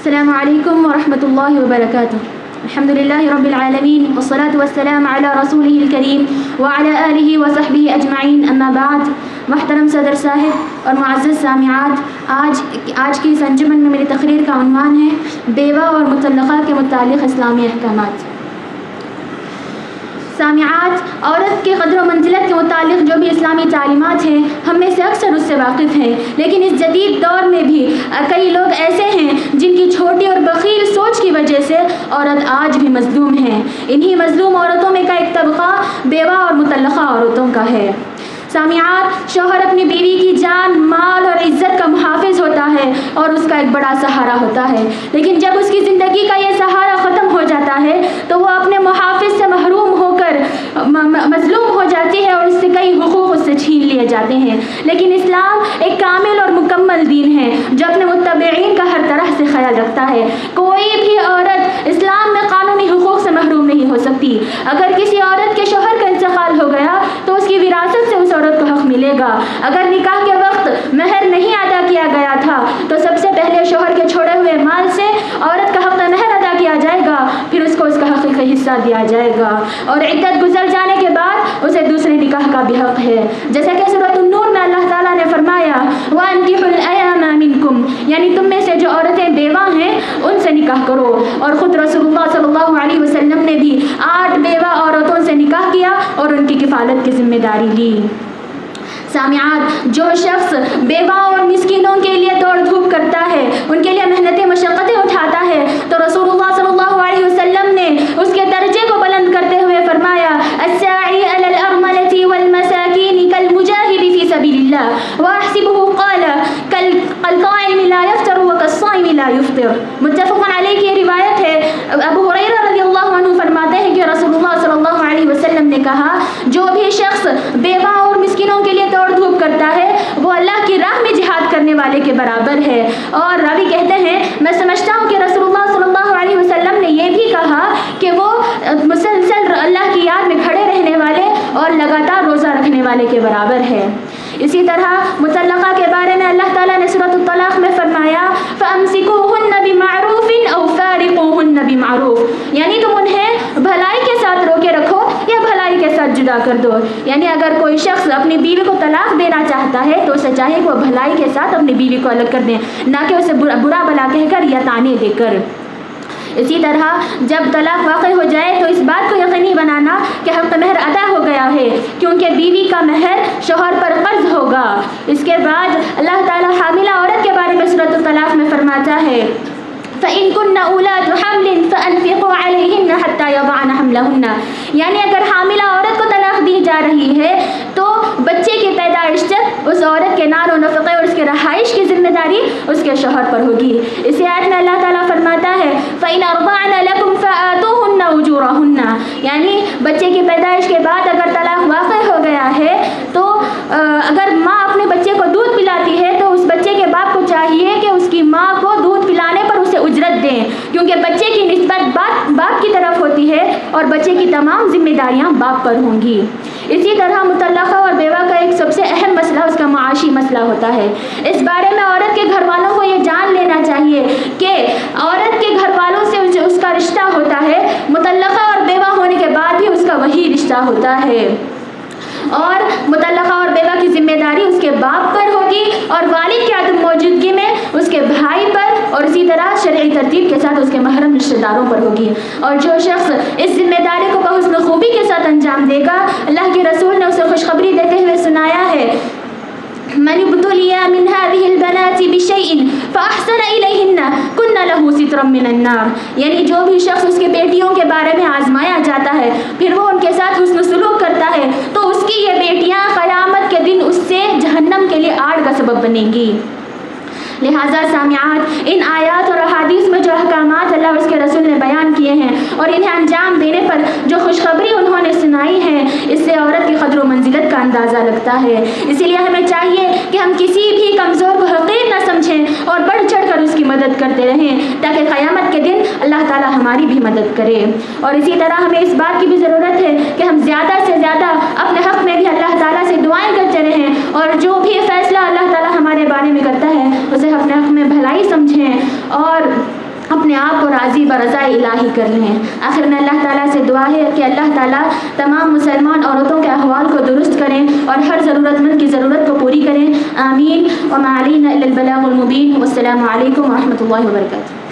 السلام علیکم ورحمۃ اللہ وبرکاتہ. الحمد للہ رب العالمین والصلاة والسلام علی رسولہ الکریم وعلی آلہ وصحبہ اجمعین. اما بعد. محترم صدر صاحب اور معزز سامعات، آج کی اس انجمن میں میری تقریر کا عنوان ہے بیوہ اور مطلقہ کے متعلق اسلامی احکامات. سامعات، عورت کے قدر و منزلت کے متعلق جو بھی اسلامی تعلیمات ہیں ہم میں سے اکثر اس سے واقف ہیں، لیکن اس جدید دور میں بھی کئی لوگ ایسے ہیں جن کی چھوٹی اور بخیل سوچ کی وجہ سے عورت آج بھی مظلوم ہے. انہی مظلوم عورتوں میں کا ایک طبقہ بیوہ اور مطلقہ عورتوں کا ہے. سامعات، شوہر اپنی بیوی کی جان، مال اور عزت کا محافظ ہوتا ہے اور اس کا ایک بڑا سہارا ہوتا ہے، لیکن جب اس کی زندگی کا یہ سہارا ختم ہو جاتا ہے تو وہ اپنے محافظ سے محروم ہو کر مظلوم ہو جاتی ہے اور اس سے کئی حقوق اس سے چھین لیے جاتے ہیں. لیکن اسلام ایک کامل اور مکمل دین ہے جو اپنے متبعین کا ہر طرح سے خیال رکھتا ہے. کوئی بھی عورت اسلام میں قانونی حقوق سے محروم نہیں ہو سکتی. اگر کسی عورت کے شوہر کا انتقال ہو گیا تو اس کی وراثت سے اس عورت کو حق ملے گا. اگر نکاح کے وقت مہر نہیں ادا کیا گیا تھا تو سب سے پہلے شوہر کے چھوڑے ہوئے مال سے عورت کا حق مہر ادا کیا جائے گا، پھر اس کو اس کا حقیقی حصہ دیا جائے گا، اور عدت گزر جانے کے بعد اسے دوسرے نکاح کا بھی حق ہے. جیسا کہ سورۃ النور میں اللہ تعالیٰ نے فرمایا وَأَنكِحُوا الْأَيَامَ مِنكُمْ، یعنی تم میں سے جو عورتیں بیوہ ہیں ان سے نکاح کرو. اور خود رسول اللہ صلی اللہ علیہ وسلم نے بھی 8 بیوہ عورتوں سے نکاح کیا اور ان کی کفالت کی ذمہ داری لی. سامعات، جو شخص بیوہ اور مسکینوں کے لیے دوڑ دھوپ کرتا ہے، ان کے لیے محنتیں مشقتیں اٹھاتا ہے، تو رسول اللہ صلی اللہ علیہ وسلم نے اس کے درجے کو بلند کرتے ہوئے فرمایا الساعی علی الارملة والمساکین کالمجاہد فی سبیل اللہ واحسبہ قال کالقائم لا یفطر وکالصائم لا یفطر. متفق علیہ کی روایت ہے. ابو ہریرہ رضی اللہ عنہ فرماتے ہیں کہ رسول اللہ صلی اللہ علیہ وسلم نے کہا جو بھی شخص بیوہ اور مسکینوں کے لیے دوڑ دھوپ کرتا ہے وہ اللہ کی راہ میں جہاد کرنے والے کے برابر ہے. اور راوی کہتے ہیں میں سمجھتا ہوں کہ رسول اللہ صلی اللہ علیہ وسلم نے یہ بھی کہا کہ وہ مسلسل اللہ کی یاد میں کھڑے رہنے والے اور لگاتار روزہ رکھنے والے کے برابر ہے. اسی طرح مطلقہ کے بارے میں اللہ تعالیٰ نے سورۃ الطلاق میں فرمایا فَأَمْسِكُوهُنَّ بِمَعْرُوفٍ أَوْ فَارِقُوهُنَّ بِمَعْرُوفٍ، یعنی تم انہیں بھلائی کے ساتھ روکے رکھو یا بھلائی کے ساتھ جدا کر دو. یعنی اگر کوئی شخص اپنی بیوی کو طلاق دینا چاہتا ہے تو اسے چاہیے کہ وہ بھلائی کے ساتھ اپنی بیوی کو الگ کر دیں، نہ کہ اسے برا بلا کہہ کر یا طعنے دے کر. اسی طرح جب طلاق واقع ہو جائے تو اس بات کو یقینی بنانا کہ حق مہر ادا ہو گیا ہے، کیونکہ بیوی کا مہر شوہر پر قرض ہوگا. اس کے بعد اللہ تعالیٰ حاملہ عورت کے بارے میں سورۃ الطلاق میں فرماتا ہے فَإِن كُنَّ أُولَاتُ حَمْلٍ فَأَنفِقُوا عَلَيْهِنَّ حَتَّى يَضَعْنَ حَمْلَهُنَّ، یعنی اگر حاملہ عورت کو طلاق دی جا رہی ہے تو بچے کی پیدائش تک اس عورت کے نان و نفقے اور اس کے رہائش کی ذمہ داری اس کے شوہر پر ہوگی. اسی آیت میں اللہ تعالیٰ فرماتا ہے فَإِنْ أَرْضَعْنَ لَكُمْ فَآتُوهُنَّ أُجُورَهُنَّ، یعنی بچے کی پیدائش کے بعد اگر طلاق واقع ہو گیا ہے تو اگر ماں اپنے بچے کو دودھ پلاتی ہے تو اس بچے کے باپ کو چاہیے کہ اس کی ماں کو دودھ پلانے پر اسے اجرت دیں، کیونکہ بچے کی نسبت باپ کی طرف ہوتی ہے اور بچے کی تمام ذمہ داریاں باپ پر ہوں گی. اسی طرح مطلقہ اور بیوہ کا ایک سب سے اہم مسئلہ اس کا معاشی مسئلہ ہوتا ہے. اس بارے میں عورت کے گھر والوں کو یہ جان لینا چاہیے کہ عورت کے گھر والوں سے اس کا رشتہ ہوتا ہے، مطلقہ اور بیوہ ہونے کے بعد بھی اس کا وہی رشتہ ہوتا ہے، اور مطلقہ اور بیوہ کی ذمہ داری اس کے باپ پر ہوگی اور والد کی عدم موجودگی میں اس کے بھائی پر، اور اسی طرح شرعی ترتیب کے ساتھ اس کے محرم رشتہ داروں پر ہوگی. اور جو شخص اس ذمہ داری کو بحسن خوبی کے ساتھ انجام دے گا، اللہ کے رسول نے اسے خوشخبری دیتے ہوئے سنایا ہے من ابتلي من هذه البنات بشيء فأحسن إليهن كن له سترا من النار، یعنی جو بھی شخص اس کے بیٹیوں کے بارے میں آزمایا جاتا ہے پھر وہ ان کے ساتھ حسن سلوک کرتا ہے تو اس کی یہ بیٹیاں قیامت کے دن اس سے جہنم کے لیے آڑ کا سبب بنیں گی. لہٰذا سامعات، ان آیات اور احادیث میں جو احکامات اللہ اور اس کے رسول نے بیان کیے ہیں اور انہیں انجام دینے پر جو خوشخبری انہوں نے سنائی ہے، اس سے عورت کی قدر و منزلت کا اندازہ لگتا ہے. اسی لیے ہمیں چاہیے کہ ہم کسی بھی کمزور کو حقیر نہ سمجھیں اور بڑھ چڑھ کر اس کی مدد کرتے رہیں تاکہ قیامت کے دن اللہ تعالیٰ ہماری بھی مدد کرے. اور اسی طرح ہمیں اس بات کی بھی ضرورت ہے کہ ہم زیادہ سے زیادہ اپنے حق میں بھی اللہ تعالیٰ سے دعائیں کرتے رہیں، اور جو بھی فیصلہ اللہ تعالیٰ ہمارے بارے میں کرتا ہے اسے اپنے حق میں بھلائی سمجھیں اور راضی برضا الہی کر لیں۔ آخر میں اللہ تعالیٰ سے دعا ہے کہ اللہ تعالیٰ تمام مسلمان عورتوں کے احوال کو درست کریں اور ہر ضرورت مند کی ضرورت کو پوری کریں، آمین۔ وما علینا الا البلاغ المبین۔ والسلام علیکم ورحمۃ اللہ وبرکاتہ۔